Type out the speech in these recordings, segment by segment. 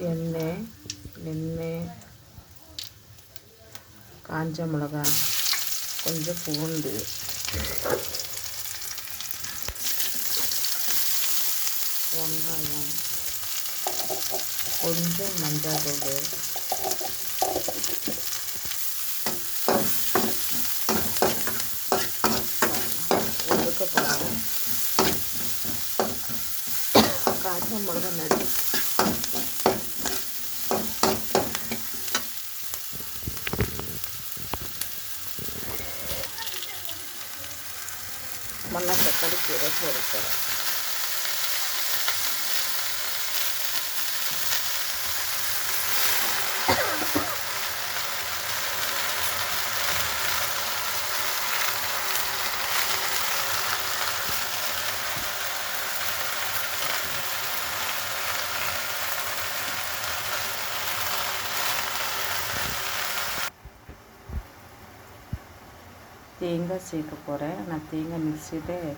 எண்ணெய், காஞ்ச மிளகாய், கொஞ்சம் பூண்டு, வெங்காயம், கொஞ்சம் மஞ்சள் தூள், ஒதுக்கப்படும் காஞ்ச மிளகாய் நடி மணத்தக்காளி கீரை சேர்க்கிறேன். தேங்காய் சேர்க்க போகிறேன். நான் தேங்காய் மிக்சியில்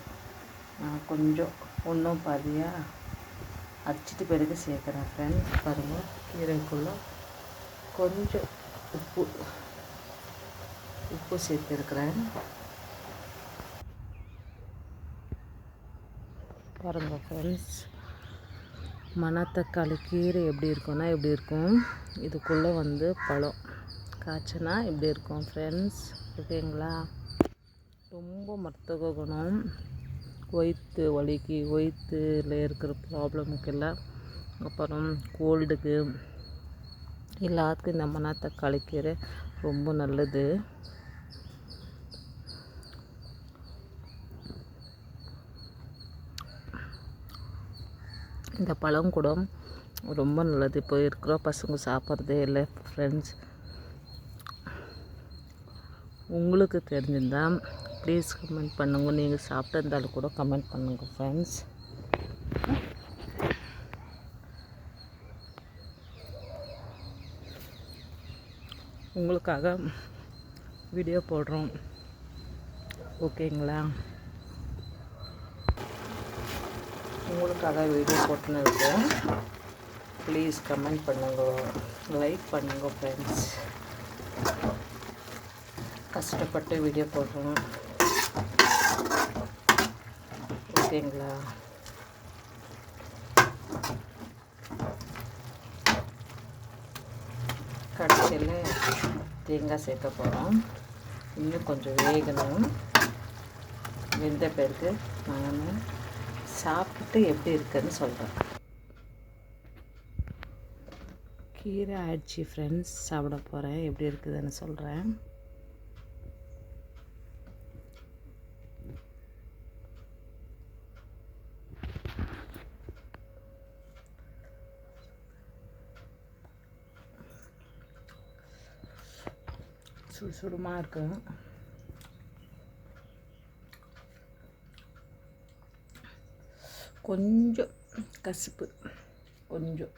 கொஞ்சம் ஒன்றும் பாதியாக அரைச்சிட்டு பிறகு சேர்க்குறேன் ஃப்ரெண்ட்ஸ். பாருங்கள், கீரைக்குள்ளே கொஞ்சம் உப்பு சேர்த்துருக்குறேன். பாருங்கள் ஃப்ரெண்ட்ஸ், மணத்தக்காளி கீரை எப்படி இருக்குன்னா எப்படி இருக்கும். இதுக்குள்ளே பழம் காய்ச்சினா இப்படி இருக்கும் ஃப்ரெண்ட்ஸ். ஓகேங்களா? ரொம்ப மருத்துவ குணம். வயிற்று வலிக்கு, வயிற்றுல இருக்கிற ப்ராப்ளமுக்கெல்லாம், அப்புறம் கோல்டுக்கு எல்லாத்துக்கும் இந்த மணத்தக்காளி கீரை ரொம்ப நல்லது. இந்த பழம் கூட ரொம்ப நல்லது. இப்போ இருக்கிற பசங்க சாப்பிட்றதே இல்லை ஃப்ரெண்ட்ஸ். உங்களுக்கு தெரிஞ்சிருந்தால் ப்ளீஸ் கமெண்ட் பண்ணுங்க. நீங்கள் சாப்பிட்டிருந்தாலும் கூட கமெண்ட் பண்ணுங்கள் ஃப்ரெண்ட்ஸ். உங்களுக்காக வீடியோ போடுறோம். ஓகேங்களா? உங்களுக்காக வீடியோ போட்டுன்னு இருக்கோம். ப்ளீஸ் கமெண்ட் பண்ணுங்க, லைக் பண்ணுங்க ஃப்ரெண்ட்ஸ். கஷ்டப்பட்டு வீடியோ போடுறோம். ஓகேங்களா? கடைசியில் தேங்காய் சேர்க்க போகிறோம். இன்னும் கொஞ்சம் வேகணும். வெந்த பிறகு நான் சாப்பிட்டு எப்படி இருக்குன்னு சொல்கிறேன். கீரை ஆயிடுச்சு ஃப்ரெண்ட்ஸ். சாப்பிட போகிறேன். எப்படி இருக்குதுன்னு சொல்கிறேன். சுடுசுடுமாக இருக்கும். கொஞ்சம் கசப்பு, கொஞ்சம்